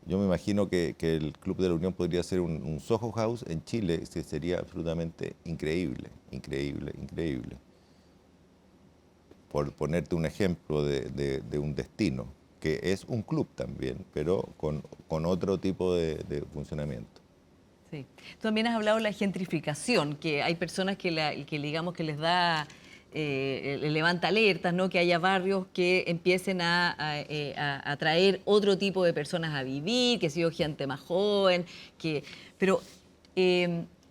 yo me imagino que el Club de la Unión podría ser un Soho House en Chile, que sería absolutamente increíble, increíble, increíble. Por ponerte un ejemplo de un destino, que es un club también, pero con otro tipo de funcionamiento. Sí. Tú también has hablado de la gentrificación, que hay personas que digamos que les da... levanta alertas, ¿no? Que haya barrios que empiecen a atraer otro tipo de personas a vivir, que sea gente más joven, pero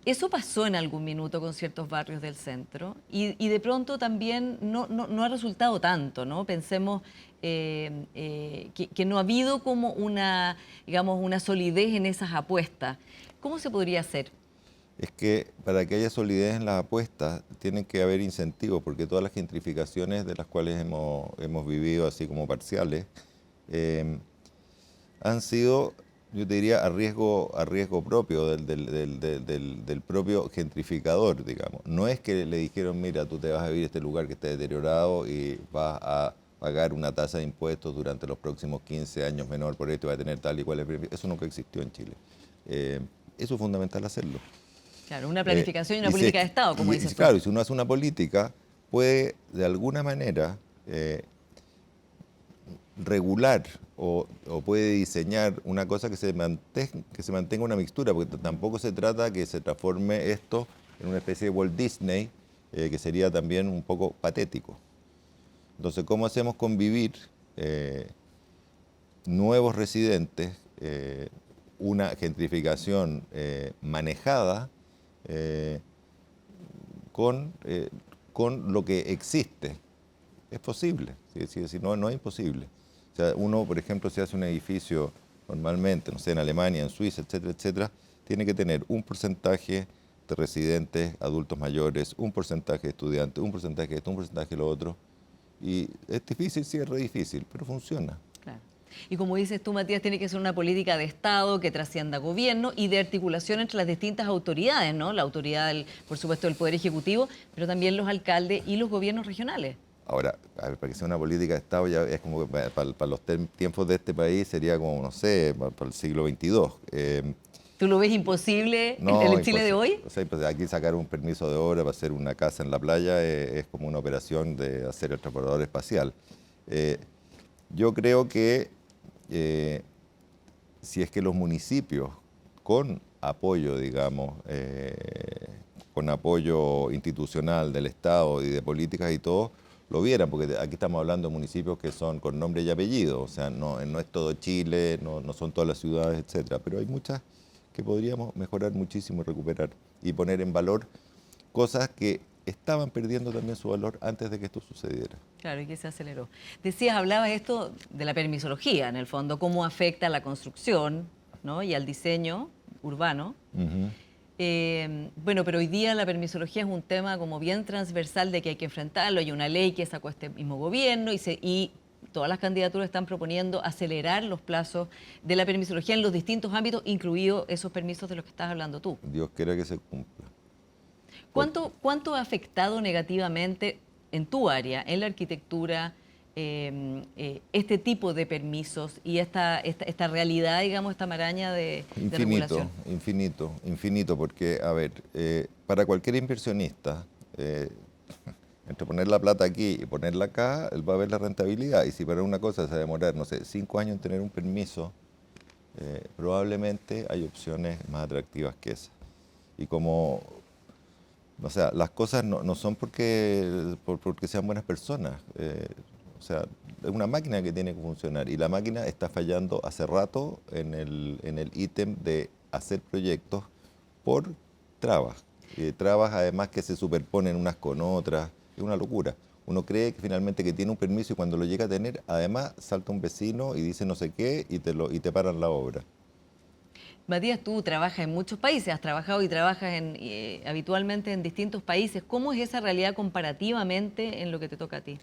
Eso pasó en algún minuto con ciertos barrios del centro y de pronto también no ha resultado tanto, ¿no? Pensemos que no ha habido como una, digamos, una solidez en esas apuestas. ¿Cómo se podría hacer? Es que para que haya solidez en las apuestas tienen que haber incentivos, porque todas las gentrificaciones de las cuales hemos vivido, así como parciales, han sido, yo te diría, a riesgo propio del propio gentrificador, digamos. No es que le dijeron, mira, tú te vas a vivir a este lugar que está deteriorado y vas a pagar una tasa de impuestos durante los próximos 15 años menor por esto y va a tener tal y cual. Eso nunca existió en Chile. Eso es fundamental hacerlo. Claro, una planificación y una Y política de si- Estado, como y- dices tú. Claro, y si uno hace una política, puede de alguna manera regular o puede diseñar una cosa que se mantenga una mixtura, porque tampoco se trata que se transforme esto en una especie de Walt Disney, que sería también un poco patético. Entonces, ¿cómo hacemos convivir nuevos residentes, una gentrificación manejada con lo que existe? Es posible, si no, no es imposible. O sea, uno, por ejemplo, si hace un edificio normalmente, no sé, en Alemania, en Suiza, etcétera, etcétera, tiene que tener un porcentaje de residentes adultos mayores, un porcentaje de estudiantes, un porcentaje de esto, un porcentaje de lo otro. Y es difícil, sí, es re difícil, pero funciona. Claro. Y como dices tú, Matías, tiene que ser una política de Estado que trascienda gobierno y de articulación entre las distintas autoridades, ¿no? La autoridad, por supuesto, del Poder Ejecutivo, pero también los alcaldes y los gobiernos regionales. Ahora, a ver, para que sea una política de Estado, ya es como que para los tiempos de este país sería como, no sé, para el siglo XXII. ¿Tú lo ves imposible No, en el Chile de hoy? O sea, pues aquí sacar un permiso de obra para hacer una casa en la playa es como una operación de hacer el transbordador espacial. Yo creo que si es que los municipios con apoyo, digamos, con apoyo institucional del Estado y de políticas y todo, lo vieran, porque aquí estamos hablando de municipios que son con nombre y apellido, o sea, no es todo Chile, no son todas las ciudades, etcétera, pero hay muchas que podríamos mejorar muchísimo y recuperar y poner en valor cosas que estaban perdiendo también su valor antes de que esto sucediera. Claro, y que se aceleró. Decías, hablabas esto de la permisología, en el fondo, cómo afecta a la construcción, ¿no? Y al diseño urbano. Ujú. Bueno, pero hoy día la permisología es un tema como bien transversal de que hay que enfrentarlo. Hay una ley que sacó este mismo gobierno y todas las candidaturas están proponiendo acelerar los plazos de la permisología en los distintos ámbitos, incluidos esos permisos de los que estás hablando tú. Dios quiera que se cumpla. ¿Cuánto ha afectado negativamente en tu área, en la arquitectura, este tipo de permisos y esta realidad, digamos, esta maraña de regulación? Infinito, porque, a ver, para cualquier inversionista, entre poner la plata aquí y ponerla acá, él va a ver la rentabilidad. Y si para una cosa se va a demorar, no sé, 5 años en tener un permiso, probablemente hay opciones más atractivas que esas. Y como, o sea, las cosas no son porque sean buenas personas. O sea, es una máquina que tiene que funcionar y la máquina está fallando hace rato en el ítem de hacer proyectos por trabas. Trabas además que se superponen unas con otras. Es una locura. Uno cree que finalmente que tiene un permiso y cuando lo llega a tener, además salta un vecino y dice no sé qué y te paran la obra. Matías, tú trabajas en muchos países, has trabajado y trabajas habitualmente en distintos países. ¿Cómo es esa realidad comparativamente en lo que te toca a ti?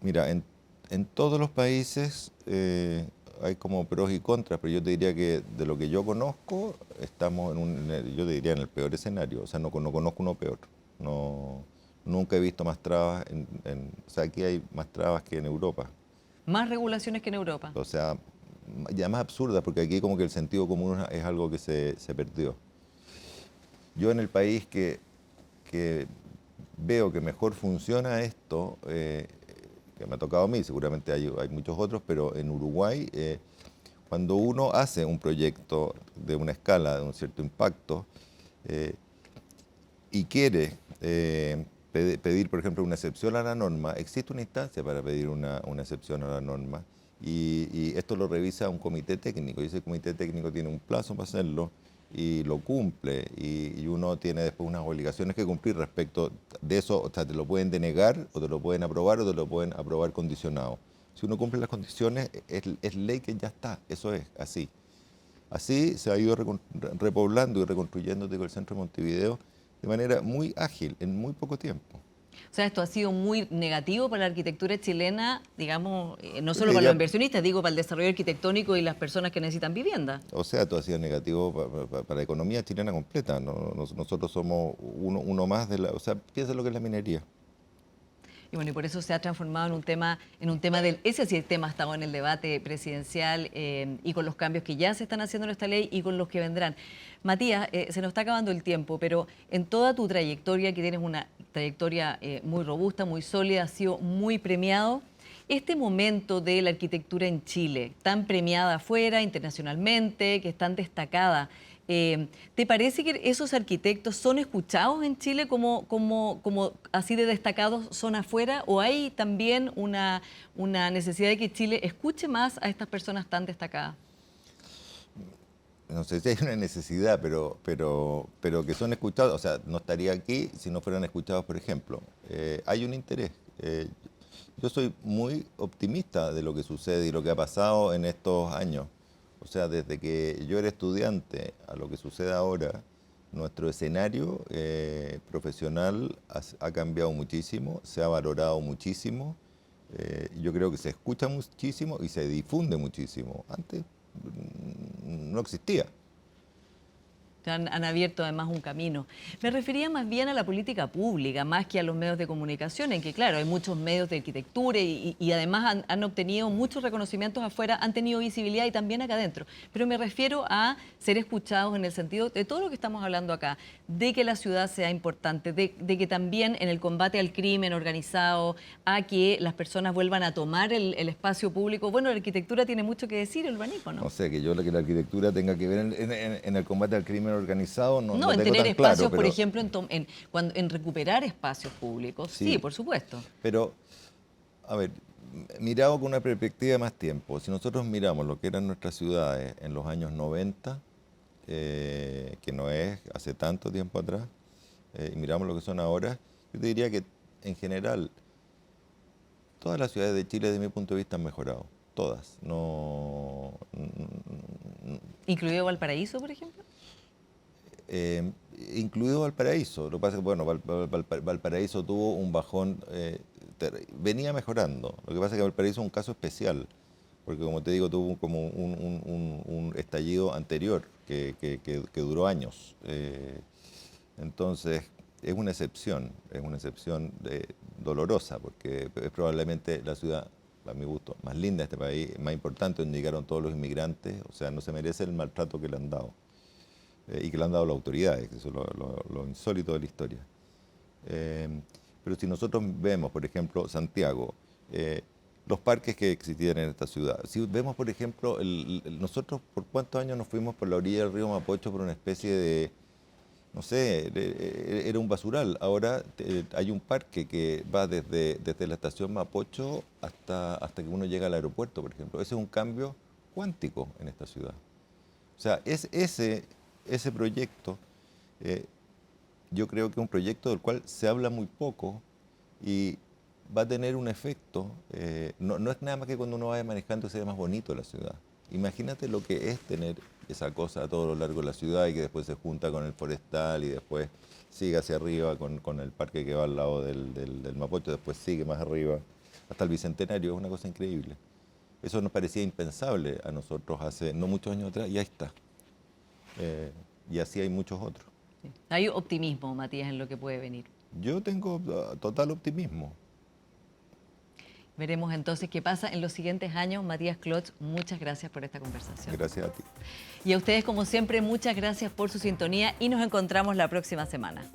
Mira, en todos los países hay como pros y contras, pero yo te diría que de lo que yo conozco, estamos yo te diría en el peor escenario. O sea, no conozco uno peor. Nunca he visto más trabas. O sea, aquí hay más trabas que en Europa. Más regulaciones que en Europa. O sea, ya más absurdas, porque aquí como que el sentido común es algo que se perdió. Yo en el país que veo que mejor funciona esto, que me ha tocado a mí, seguramente hay muchos otros, pero en Uruguay, cuando uno hace un proyecto de una escala, de un cierto impacto, y quiere pedir, por ejemplo, una excepción a la norma, existe una instancia para pedir una excepción a la norma, y esto lo revisa un comité técnico, y ese comité técnico tiene un plazo para hacerlo, y lo cumple y uno tiene después unas obligaciones que cumplir respecto de eso, o sea, te lo pueden denegar o te lo pueden aprobar o te lo pueden aprobar condicionado. Si uno cumple las condiciones, es ley que ya está, eso es así. Así se ha ido repoblando y reconstruyendo digo, el centro de Montevideo de manera muy ágil, en muy poco tiempo. O sea, esto ha sido muy negativo para la arquitectura chilena, digamos, no solo Te para diría- los inversionistas, digo, para el desarrollo arquitectónico y las personas que necesitan vivienda. O sea, todo ha sido negativo para la economía chilena completa. Nosotros somos uno más de la... O sea, piensa lo que es la minería. Y bueno, y por eso se ha transformado en un tema del... Ese sí el tema ha estado en el debate presidencial y con los cambios que ya se están haciendo en esta ley y con los que vendrán. Matías, se nos está acabando el tiempo, pero en toda tu trayectoria, que tienes una trayectoria muy robusta, muy sólida, has sido muy premiado. Este momento de la arquitectura en Chile, tan premiada afuera, internacionalmente, que es tan destacada, ¿te parece que esos arquitectos son escuchados en Chile como así de destacados son afuera? ¿O hay también una necesidad de que Chile escuche más a estas personas tan destacadas? No sé si hay una necesidad, pero que son escuchados. O sea, no estaría aquí si no fueran escuchados, por ejemplo. Hay un interés. Yo soy muy optimista de lo que sucede y lo que ha pasado en estos años. O sea, desde que yo era estudiante a lo que sucede ahora, nuestro escenario profesional ha cambiado muchísimo, se ha valorado muchísimo. Yo creo que se escucha muchísimo y se difunde muchísimo. Antes no existía. Han abierto además un camino. Me refería más bien a la política pública, más que a los medios de comunicación, en que claro, hay muchos medios de arquitectura y además han obtenido muchos reconocimientos afuera, han tenido visibilidad y también acá adentro. Pero me refiero a ser escuchados en el sentido de todo lo que estamos hablando acá, de que la ciudad sea importante, de que también en el combate al crimen organizado, a que las personas vuelvan a tomar el espacio público. Bueno, la arquitectura tiene mucho que decir, el urbanismo, ¿no? No sé, que la arquitectura tenga que ver en el combate al crimen organizado, no No, en tengo tener tan claro, espacios, por pero- ejemplo, en recuperar espacios públicos. Sí. Sí, por supuesto. Pero, a ver, mirado con una perspectiva de más tiempo, si nosotros miramos lo que eran nuestras ciudades en los años 90, que no es hace tanto tiempo atrás, y miramos lo que son ahora, yo te diría que en general todas las ciudades de Chile, desde mi punto de vista, han mejorado. Todas. ¿Incluido Valparaíso, por ejemplo? Incluido Valparaíso. Lo que pasa es que, bueno, Valparaíso tuvo un bajón, venía mejorando. Lo que pasa es que Valparaíso es un caso especial, porque como te digo, tuvo como un estallido anterior que duró años. Entonces, es una excepción dolorosa, porque es probablemente la ciudad, a mi gusto, más linda de este país, más importante, donde llegaron todos los inmigrantes. O sea, no se merece el maltrato que le han dado. Y que le han dado las autoridades, que eso es lo insólito de la historia. Pero si nosotros vemos, por ejemplo, Santiago, los parques que existían en esta ciudad, si vemos, por ejemplo, nosotros por cuántos años nos fuimos por la orilla del río Mapocho por una especie de, no sé, era un basural. Ahora hay un parque que va desde la estación Mapocho hasta que uno llega al aeropuerto, por ejemplo. Ese es un cambio cuántico en esta ciudad. O sea, ese proyecto, yo creo que es un proyecto del cual se habla muy poco y va a tener un efecto. No es nada más que cuando uno vaya manejando se ve más bonito la ciudad. Imagínate lo que es tener esa cosa a todo lo largo de la ciudad y que después se junta con el forestal y después sigue hacia arriba con el parque que va al lado del Mapocho, después sigue más arriba hasta el Bicentenario. Es una cosa increíble. Eso nos parecía impensable a nosotros hace no muchos años atrás y ahí está. Y así hay muchos otros. Sí. Hay optimismo, Matías, en lo que puede venir. Yo tengo total optimismo. Veremos entonces qué pasa en los siguientes años. Matías Klotz, muchas gracias por esta conversación. Gracias a ti. Y a ustedes, como siempre, muchas gracias por su sintonía y nos encontramos la próxima semana.